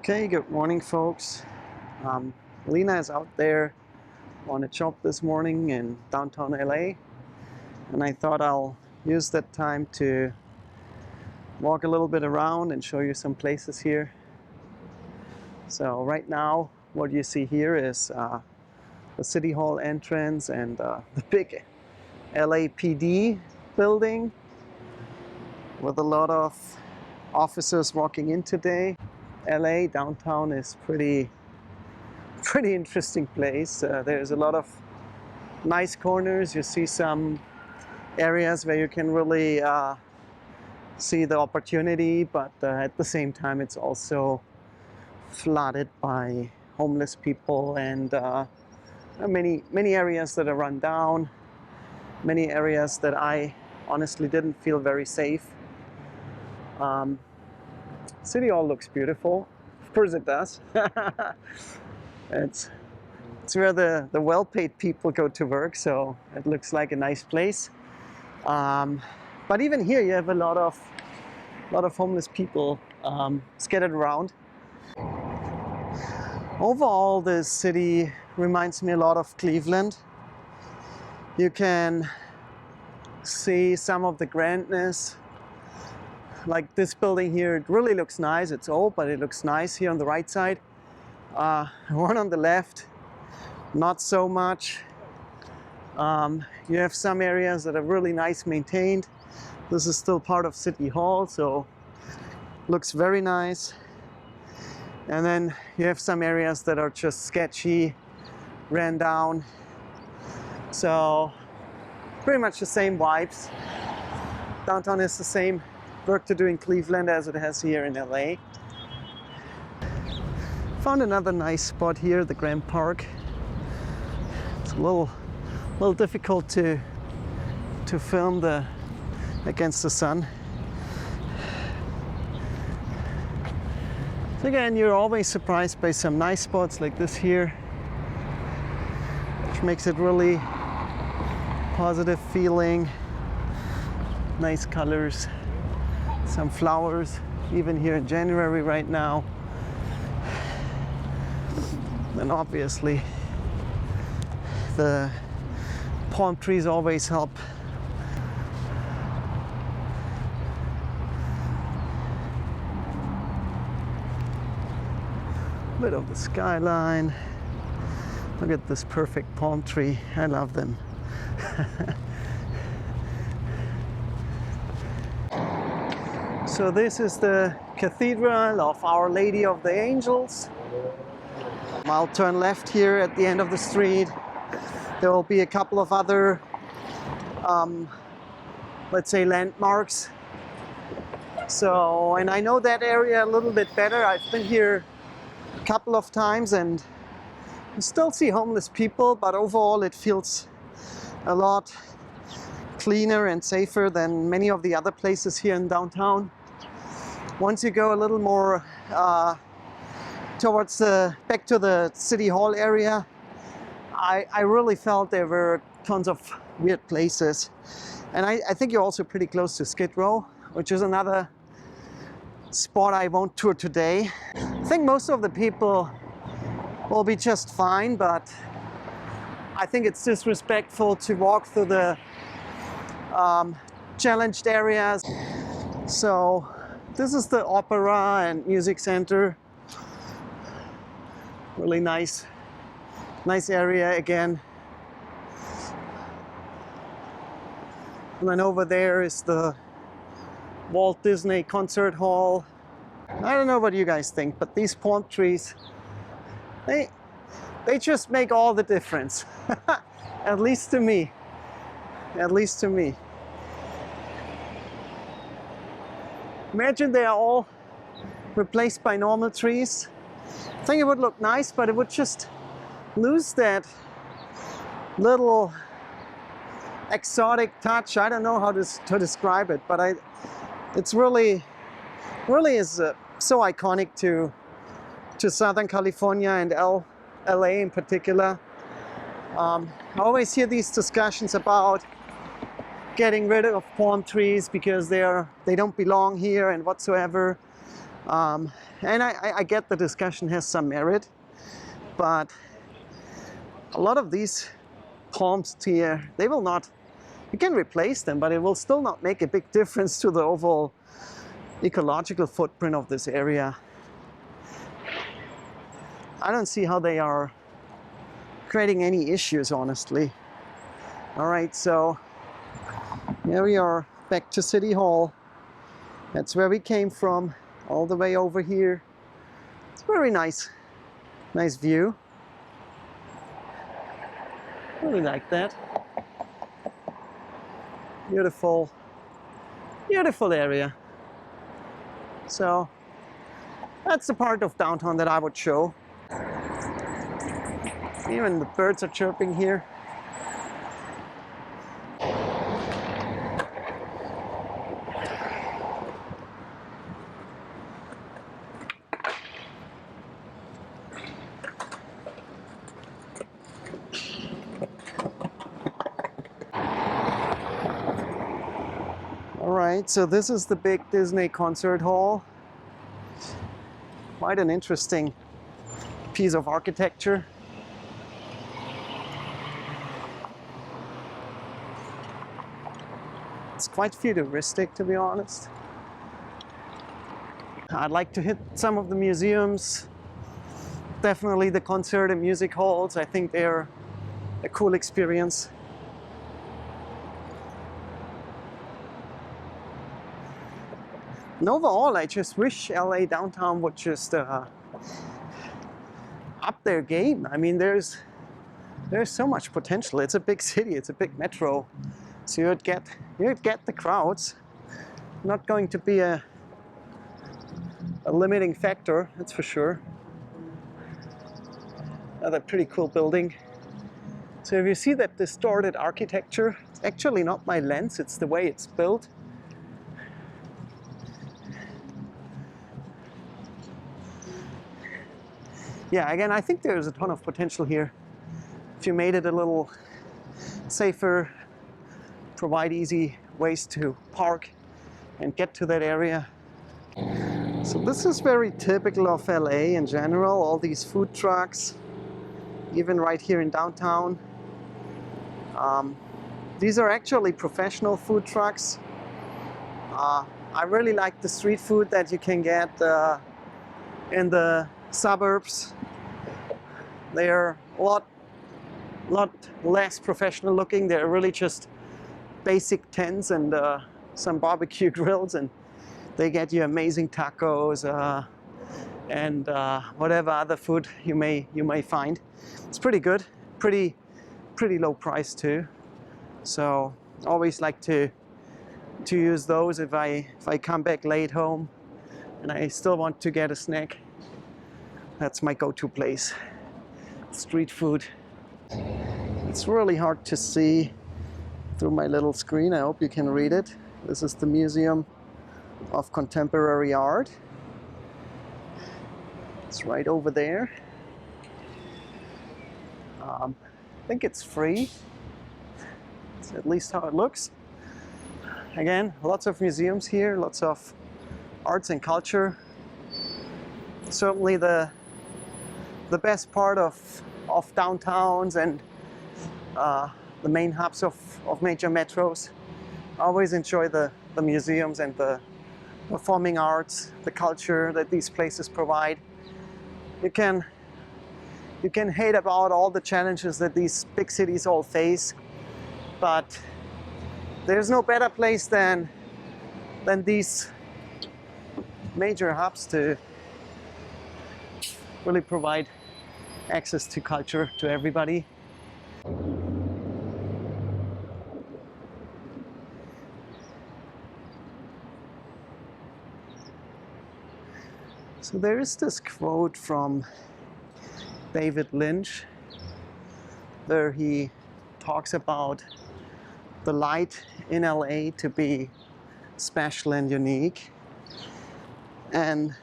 Okay, good morning, folks. Lena is out there on a job this morning in downtown LA, and I thought I'll use that time to walk a little bit around and show you some places here. So right now, what you see here is the City Hall entrance and the big LAPD building with a lot of officers walking in today. LA downtown is pretty interesting place. There's a lot of nice corners. You see some areas where you can really see the opportunity, but at the same time it's also flooded by homeless people and many areas that are run down, many areas that I honestly didn't feel very safe. City Hall looks beautiful. Of course it does. It's where the well-paid people go to work, so it looks like a nice place. But even here you have a lot of homeless people scattered around. Overall, this city reminds me a lot of Cleveland. You can see some of the grandness. Like this building here, it really looks nice. It's old, but it looks nice here on the right side. One on the left, not so much. You have some areas that are really nice maintained. This is still part of City Hall, so looks very nice. And then you have some areas that are just sketchy, ran down. So pretty much the same vibes. Downtown is the same work to do in Cleveland as it has here in LA. Found another nice spot here, the Grand Park. It's a little difficult to film against the sun. So again, you're always surprised by some nice spots like this here, which makes it really positive feeling. Nice colors, some flowers, even here in January right now. And obviously the palm trees always help. A bit of the skyline. Look at this perfect palm tree. I love them. So this is the Cathedral of Our Lady of the Angels. I'll turn left here at the end of the street. There will be a couple of other, let's say, landmarks. So, and I know that area a little bit better. I've been here a couple of times and you still see homeless people, but overall it feels a lot cleaner and safer than many of the other places here in downtown. Once you go a little more towards back to the City Hall area, I really felt there were tons of weird places. And I think you're also pretty close to Skid Row, which is another spot I won't tour today. I think most of the people will be just fine, but I think it's disrespectful to walk through the challenged areas. So this is the Opera and Music Center. Really nice area again. And then over there is the Walt Disney Concert Hall. I don't know what you guys think, but these palm trees, they just make all the difference. At least to me. At least to me. Imagine they are all replaced by normal trees. I think it would look nice, but it would just lose that little exotic touch. I don't know how to describe it, but it's really is so iconic to Southern California and LA in particular. I always hear these discussions about getting rid of palm trees because they don't belong here and whatsoever. And I get the discussion has some merit, but a lot of these palms here, they will not, you can replace them, but it will still not make a big difference to the overall ecological footprint of this area. I don't see how they are creating any issues, honestly. All right, so here we are back to City Hall. That's where we came from, all the way over here. It's very nice view. Really like that. Beautiful area. So that's the part of downtown that I would show. Even the birds are chirping here. Alright, so this is the big Disney concert hall. Quite an interesting piece of architecture. It's quite futuristic, to be honest. I'd like to hit some of the museums. Definitely the concert and music halls. I think they're a cool experience. And overall, I just wish LA downtown would just up their game. I mean, there's so much potential. It's a big city. It's a big metro. So you'd get the crowds. Not going to be a limiting factor, that's for sure. Another pretty cool building. So if you see that distorted architecture, it's actually not my lens, it's the way it's built. Yeah, again, I think there's a ton of potential here. If you made it a little safer, provide easy ways to park and get to that area. So this is very typical of LA in general, all these food trucks, even right here in downtown. These are actually professional food trucks. I really like the street food that you can get in the suburbs. They're a lot less professional looking. They're really just basic tents and some barbecue grills, and they get you amazing tacos and whatever other food you may find. It's pretty good, pretty low price too. So always like to use those if I come back late home and I still want to get a snack. That's my go-to place. Street food. It's really hard to see through my little screen. I hope you can read it. This is the Museum of Contemporary Art. It's right over there. I think it's free. It's at least how it looks. Again, lots of museums here, lots of arts and culture. Certainly the best part of downtowns and the main hubs of major metros. I always enjoy the museums and the performing arts, the culture that these places provide. You can hate about all the challenges that these big cities all face, but there's no better place than these major hubs to really provide access to culture to everybody. So there is this quote from David Lynch where he talks about the light in LA to be special and unique. And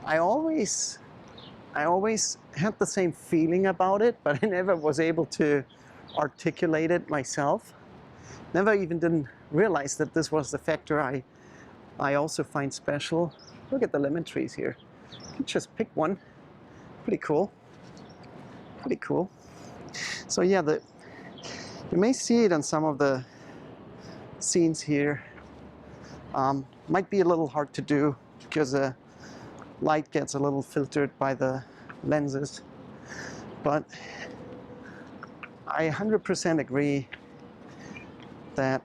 I always had the same feeling about it, but I never was able to articulate it myself. Never even didn't realize that this was the factor I also find special. Look at the lemon trees here. You can just pick one. Pretty cool. Pretty cool. So yeah, you may see it on some of the scenes here. Might be a little hard to do because the light gets a little filtered by the lenses. But I 100% agree that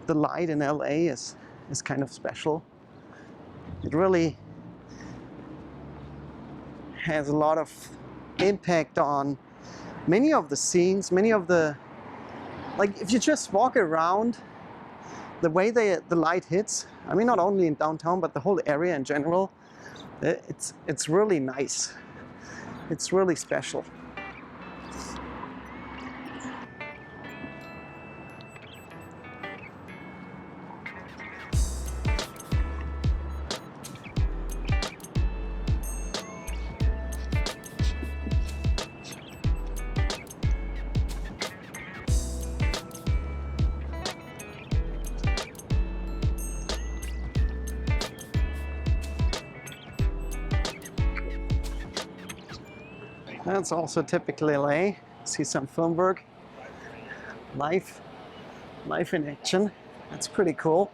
the light in LA is kind of special. It really has a lot of impact on many of the scenes, many of the, like if you just walk around, the way the light hits, I mean not only in downtown but the whole area in general, it's really nice. It's really special. That's also typically LA. See some film work, life in action. That's pretty cool.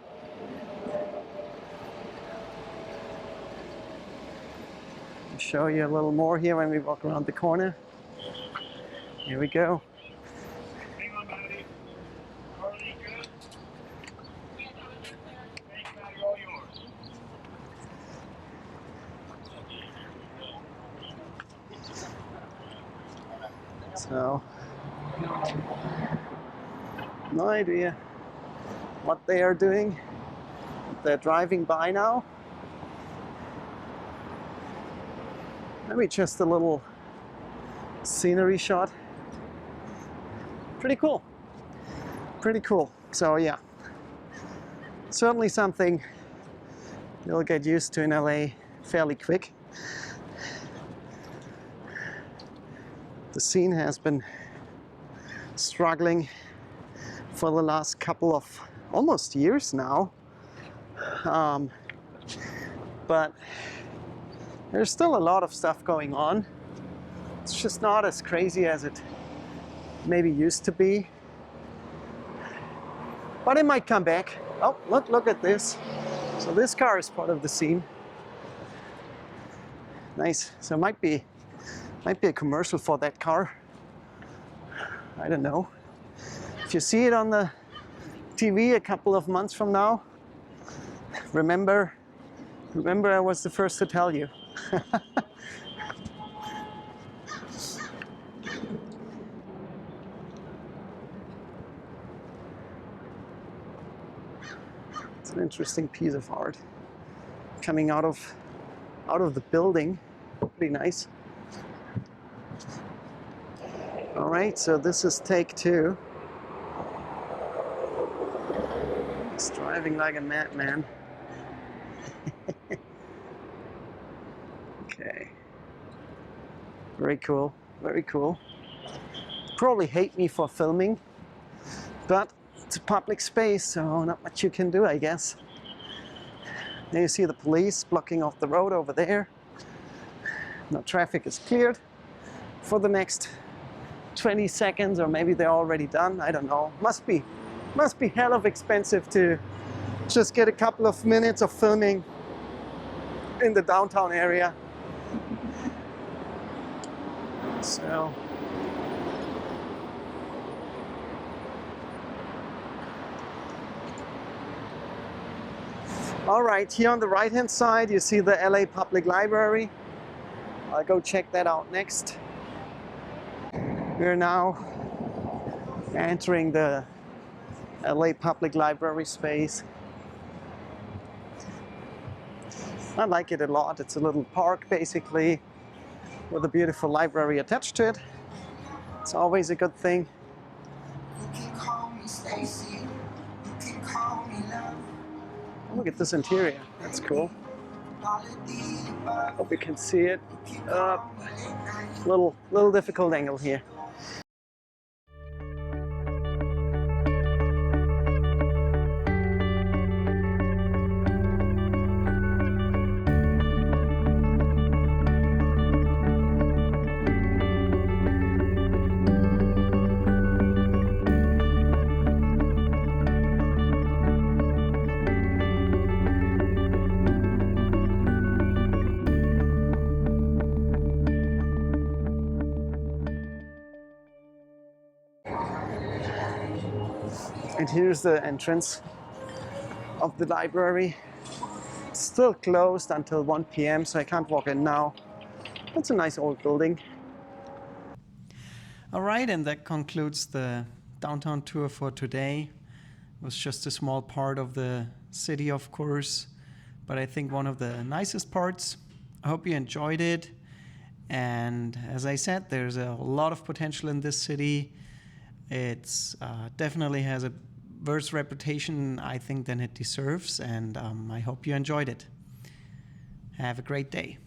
I'll show you a little more here when we walk around the corner. Here we go. Hang on, Maddie. Carly, good? Thanks, Maddie, all yours. So, no idea what they are doing. They're driving by now. Maybe just a little scenery shot. Pretty cool. Pretty cool. So yeah, certainly something you'll get used to in LA fairly quick. The scene has been struggling for the last couple of almost years now, but there's still a lot of stuff going on. It's just not as crazy as it maybe used to be, but it might come back. Oh, look at this. So this car is part of the scene. Nice. So it might be a commercial for that car. I don't know. If you see it on the TV a couple of months from now, remember I was the first to tell you. It's an interesting piece of art coming out of the building. Pretty nice. All right, so this is take 2. He's driving like a madman. Okay. Very cool, very cool. Probably hate me for filming, but it's a public space, so not much you can do, I guess. There you see the police blocking off the road over there. Now traffic is cleared for the next 20 seconds, or maybe they're already done. I don't know. Must be hell of expensive to just get a couple of minutes of filming in the downtown area. So all right, here on the right hand side you see the LA Public Library. I'll go check that out next. We're now entering the LA Public Library space. I like it a lot. It's a little park basically with a beautiful library attached to it. It's always a good thing. Look at this interior. That's cool. Hope you can see it. Little difficult angle here. And here's the entrance of the library. It's still closed until 1 p.m. so I can't walk in now. It's a nice old building. All right, and that concludes the downtown tour for today. It was just a small part of the city, of course, but I think one of the nicest parts. I hope you enjoyed it. And as I said, there's a lot of potential in this city. It's definitely has a worse reputation, I think, than it deserves. And I hope you enjoyed it. Have a great day.